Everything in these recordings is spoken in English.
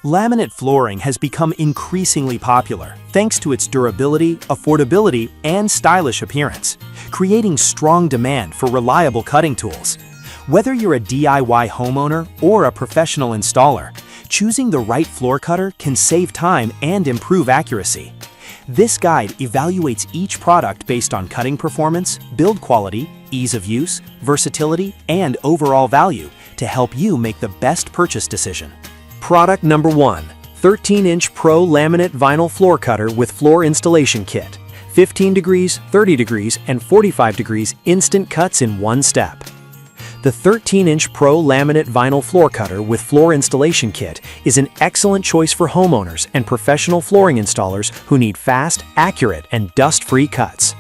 Laminate flooring has become increasingly popular thanks to its durability, affordability, and stylish appearance, creating strong demand for reliable cutting tools. Whether you're a DIY homeowner or a professional installer, choosing the right floor cutter can save time and improve accuracy. This guide evaluates each product based on cutting performance, build quality, ease of use, versatility, and overall value to help you make the best purchase decision. Product number 1. 13-inch Pro Laminate Vinyl Floor Cutter with Floor Installation Kit. 15 degrees, 30 degrees, and 45 degrees instant cuts in one step. The 13-inch Pro Laminate Vinyl Floor Cutter with Floor Installation Kit is an excellent choice for homeowners and professional flooring installers who need fast, accurate, and dust-free cuts.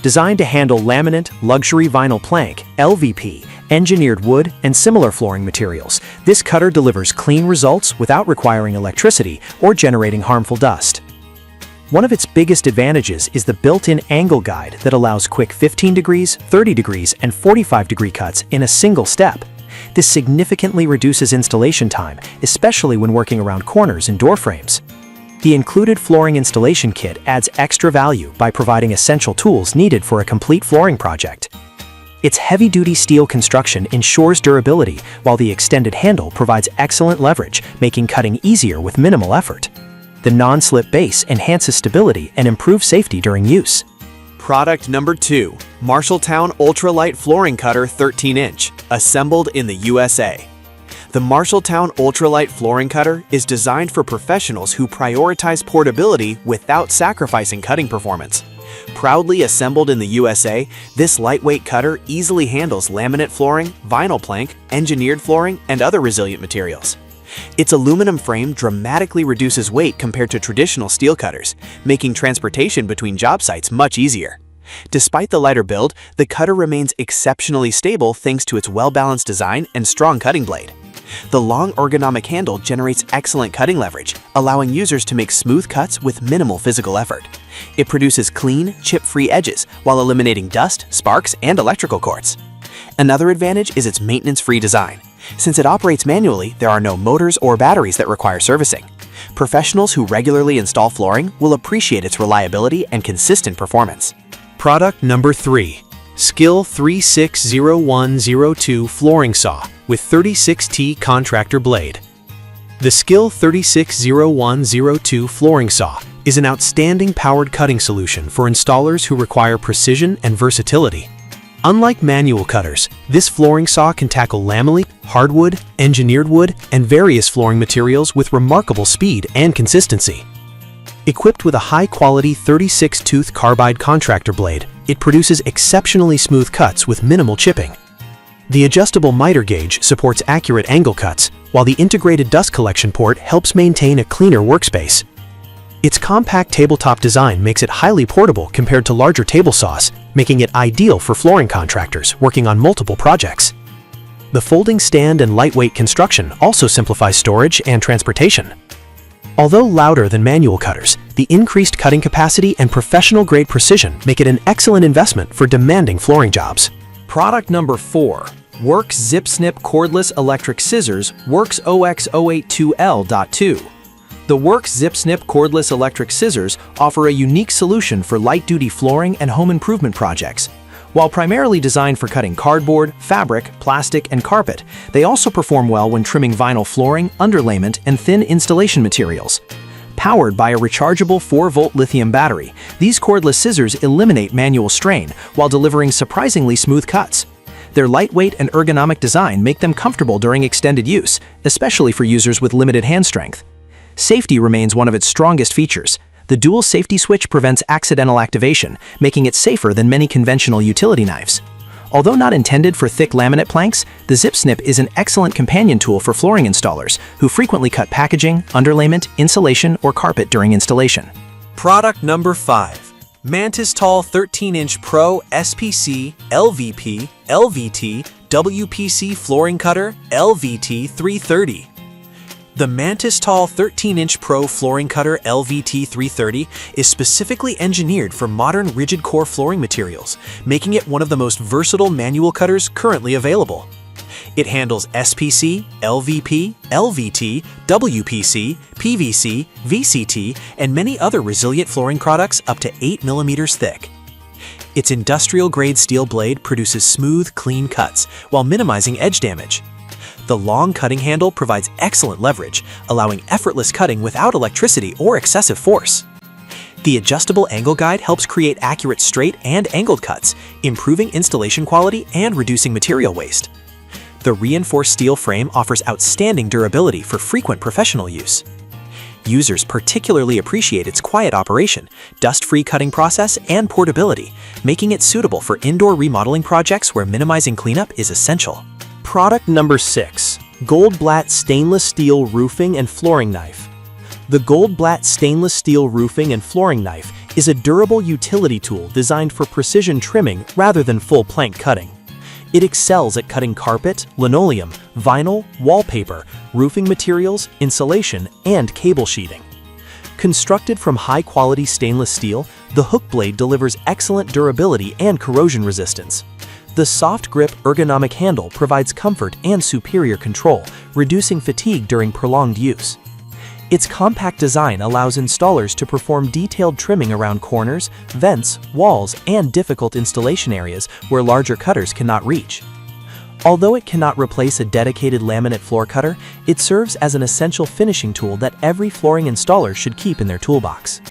Designed to handle laminate, luxury vinyl plank, LVP, engineered wood, and similar flooring materials, this cutter delivers clean results without requiring electricity or generating harmful dust. One of its biggest advantages is the built-in angle guide that allows quick 15 degrees, 30 degrees, and 45 degree cuts in a single step. This significantly reduces installation time, especially when working around corners and door frames. The included flooring installation kit adds extra value by providing essential tools needed for a complete flooring project. Its heavy-duty steel construction ensures durability, while the extended handle provides excellent leverage, making cutting easier with minimal effort. The non-slip base enhances stability and improves safety during use. Product number 2. Marshalltown Ultralight Flooring Cutter 13-inch, assembled in the USA. The Marshalltown Ultralight Flooring Cutter is designed for professionals who prioritize portability without sacrificing cutting performance. Proudly assembled in the USA, this lightweight cutter easily handles laminate flooring, vinyl plank, engineered flooring, and other resilient materials. Its aluminum frame dramatically reduces weight compared to traditional steel cutters, making transportation between job sites much easier. Despite the lighter build, the cutter remains exceptionally stable thanks to its well-balanced design and strong cutting blade. The long ergonomic handle generates excellent cutting leverage, allowing users to make smooth cuts with minimal physical effort. It produces clean, chip-free edges while eliminating dust, sparks, and electrical cords. Another advantage is its maintenance-free design. Since it operates manually, there are no motors or batteries that require servicing. Professionals who regularly install flooring will appreciate its reliability and consistent performance. Product number 3. Skill 360102 Flooring Saw with 36T Contractor Blade. The Skill 360102 Flooring Saw is an outstanding powered cutting solution for installers who require precision and versatility. Unlike manual cutters, this flooring saw can tackle laminate, hardwood, engineered wood, and various flooring materials with remarkable speed and consistency. Equipped with a high-quality 36-tooth carbide contractor blade, it produces exceptionally smooth cuts with minimal chipping. The adjustable miter gauge supports accurate angle cuts, while the integrated dust collection port helps maintain a cleaner workspace. Its compact tabletop design makes it highly portable compared to larger table saws, making it ideal for flooring contractors working on multiple projects. The folding stand and lightweight construction also simplifies storage and transportation. Although louder than manual cutters, the increased cutting capacity and professional-grade precision make it an excellent investment for demanding flooring jobs. Product number 4. Works Zip Snip Cordless Electric Scissors Works OX082L.2. The Works Zip Snip Cordless Electric Scissors offer a unique solution for light-duty flooring and home improvement projects. While primarily designed for cutting cardboard, fabric, plastic, and carpet, they also perform well when trimming vinyl flooring, underlayment, and thin installation materials. Powered by a rechargeable 4-volt lithium battery, these cordless scissors eliminate manual strain while delivering surprisingly smooth cuts. Their lightweight and ergonomic design make them comfortable during extended use, especially for users with limited hand strength. Safety remains one of its strongest features. The dual safety switch prevents accidental activation, making it safer than many conventional utility knives. Although not intended for thick laminate planks, the Zip Snip is an excellent companion tool for flooring installers who frequently cut packaging, underlayment, insulation, or carpet during installation. Product number 5. Mantis Tall 13-inch Pro SPC LVP LVT WPC Flooring Cutter LVT 330. The Mantis Tall 13-inch Pro Flooring Cutter LVT 330 is specifically engineered for modern rigid core flooring materials, making it one of the most versatile manual cutters currently available. It handles SPC, LVP, LVT, WPC, PVC, VCT, and many other resilient flooring products up to 8 mm thick. Its industrial-grade steel blade produces smooth, clean cuts while minimizing edge damage. The long cutting handle provides excellent leverage, allowing effortless cutting without electricity or excessive force. The adjustable angle guide helps create accurate straight and angled cuts, improving installation quality and reducing material waste. The reinforced steel frame offers outstanding durability for frequent professional use. Users particularly appreciate its quiet operation, dust-free cutting process, and portability, making it suitable for indoor remodeling projects where minimizing cleanup is essential. Product number 6. Goldblatt Stainless Steel Roofing and Flooring Knife. The Goldblatt Stainless Steel Roofing and Flooring Knife is a durable utility tool designed for precision trimming rather than full plank cutting. It excels at cutting carpet, linoleum, vinyl, wallpaper, roofing materials, insulation, and cable sheeting. Constructed from high-quality stainless steel, the hook blade delivers excellent durability and corrosion resistance. The soft grip ergonomic handle provides comfort and superior control, reducing fatigue during prolonged use. Its compact design allows installers to perform detailed trimming around corners, vents, walls, and difficult installation areas where larger cutters cannot reach. Although it cannot replace a dedicated laminate floor cutter, it serves as an essential finishing tool that every flooring installer should keep in their toolbox.